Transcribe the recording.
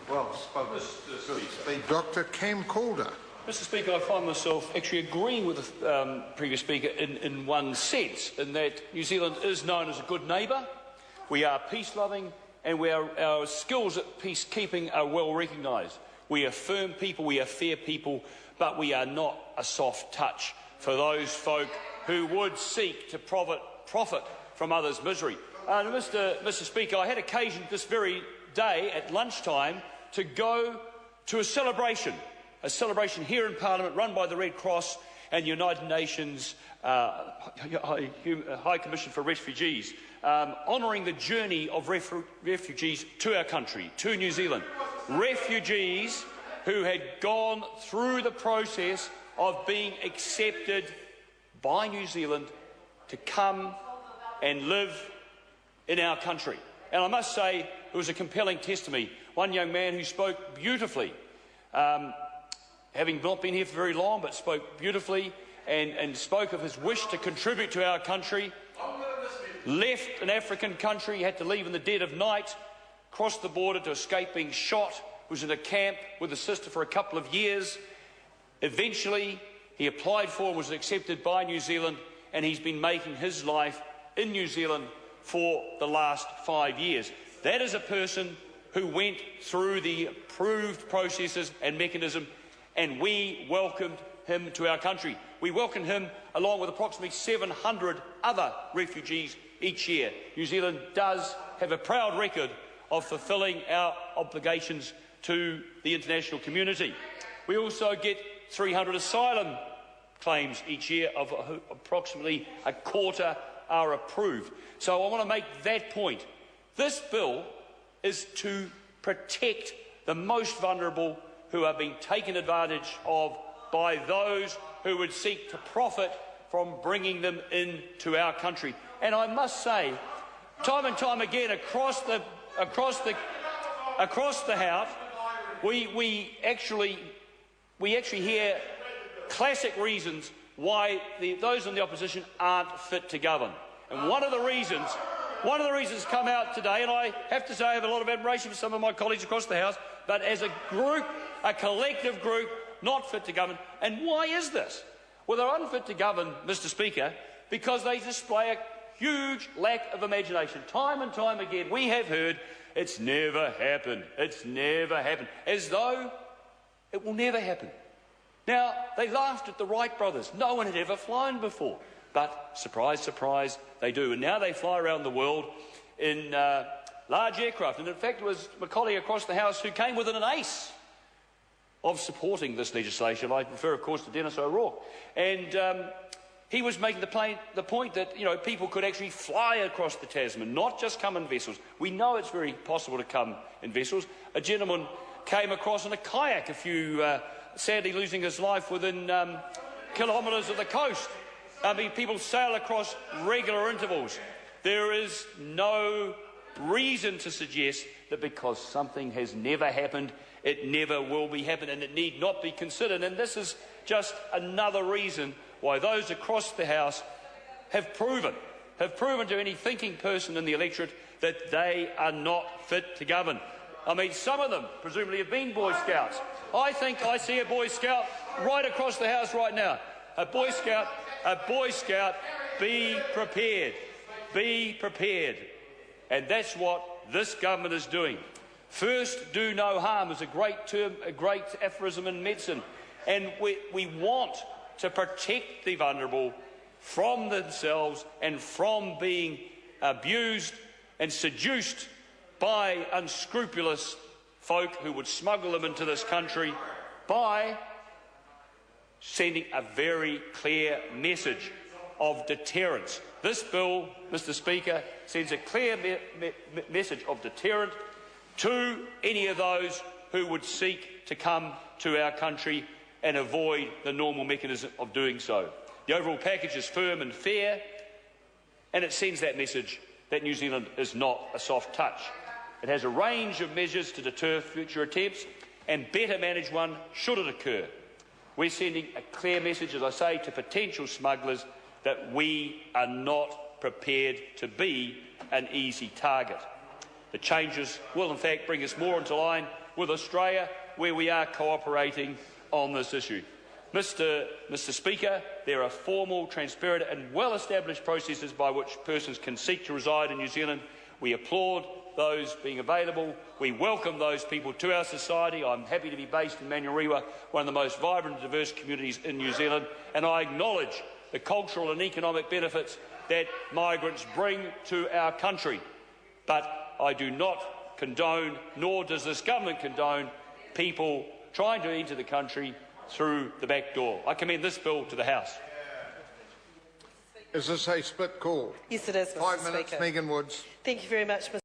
Well spoken. Mr. Speaker. Dr. Ken Calder. Mr. Speaker, I find myself actually agreeing with the previous speaker in one sense, in that New Zealand is known as a good neighbour. We are peace-loving, and our skills at peacekeeping are well recognised. We are firm people, we are fair people, but we are not a soft touch for those folk who would seek to profit from others' misery. Mr. Speaker, I had occasion this very day at lunchtime to go to a celebration here in Parliament run by the Red Cross and the United Nations High Commission for Refugees, honouring the journey of refugees to our country, to New Zealand. Refugees who had gone through the process of being accepted by New Zealand to come and live in our country. And I must say, it was a compelling testimony. One young man who spoke beautifully, having not been here for very long, but spoke beautifully and spoke of his wish to contribute to our country, left an African country, had to leave in the dead of night, crossed the border to escape being shot, was in a camp with his sister for a couple of years. Eventually, he applied for and was accepted by New Zealand, and he's been making his life in New Zealand for the last 5 years. That is a person who went through the approved processes and mechanism, and we welcomed him to our country. We welcomed him along with approximately 700 other refugees each year. New Zealand does have a proud record of fulfilling our obligations to the international community. We also get 300 asylum claims each year, of approximately a quarter are approved. So I want to make that point. This bill is to protect the most vulnerable who are being taken advantage of by those who would seek to profit from bringing them into our country. And I must say, time and time again across the House, we actually hear classic reasons why those in the opposition aren't fit to govern. And one of the reasons come out today, and I have to say I have a lot of admiration for some of my colleagues across the House, but as a group, a collective group, not fit to govern. And why is this? Well, they're unfit to govern, Mr. Speaker, because they display a huge lack of imagination. Time and time again we have heard, it's never happened, as though it will never happen. Now, they laughed at the Wright brothers. No one had ever flown before. But, surprise, surprise, they do. And now they fly around the world in large aircraft. And in fact, it was my colleague across the House who came within an ace of supporting this legislation. I refer, of course, to Dennis O'Rourke. And he was making the point that, people could actually fly across the Tasman, not just come in vessels. We know it's very possible to come in vessels. A gentleman came across in a kayak sadly losing his life within kilometres of the coast. I mean, people sail across regular intervals. There is no reason to suggest that because something has never happened, it never will be happened, and it need not be considered. And this is just another reason why those across the House have proven to any thinking person in the electorate that they are not fit to govern. I mean, some of them presumably have been Boy Scouts. I think I see a Boy Scout right across the House right now. A Boy Scout, be prepared. Be prepared. And that's what this government is doing. First, do no harm is a great term, a great aphorism in medicine. And we want to protect the vulnerable from themselves and from being abused and seduced by unscrupulous folk who would smuggle them into this country, by sending a very clear message of deterrence. This bill, Mr. Speaker, sends a clear message of deterrent to any of those who would seek to come to our country and avoid the normal mechanism of doing so. The overall package is firm and fair, and it sends that message that New Zealand is not a soft touch. It has a range of measures to deter future attempts and better manage one should it occur. We're sending a clear message, as I say, to potential smugglers that we are not prepared to be an easy target. The changes will in fact bring us more into line with Australia, where we are cooperating on this issue. Mr Speaker, there are formal, transparent and well-established processes by which persons can seek to reside in New Zealand. We applaud those being available. We welcome those people to our society. I'm happy to be based in Manurewa, one of the most vibrant and diverse communities in New Zealand, and I acknowledge the cultural and economic benefits that migrants bring to our country. But I do not condone, nor does this government condone, people trying to enter the country through the back door. I commend this bill to the House. Is this a split call? Yes, it is, Mr. 5 minutes, Speaker. Megan Woods. Thank you very much, Mr.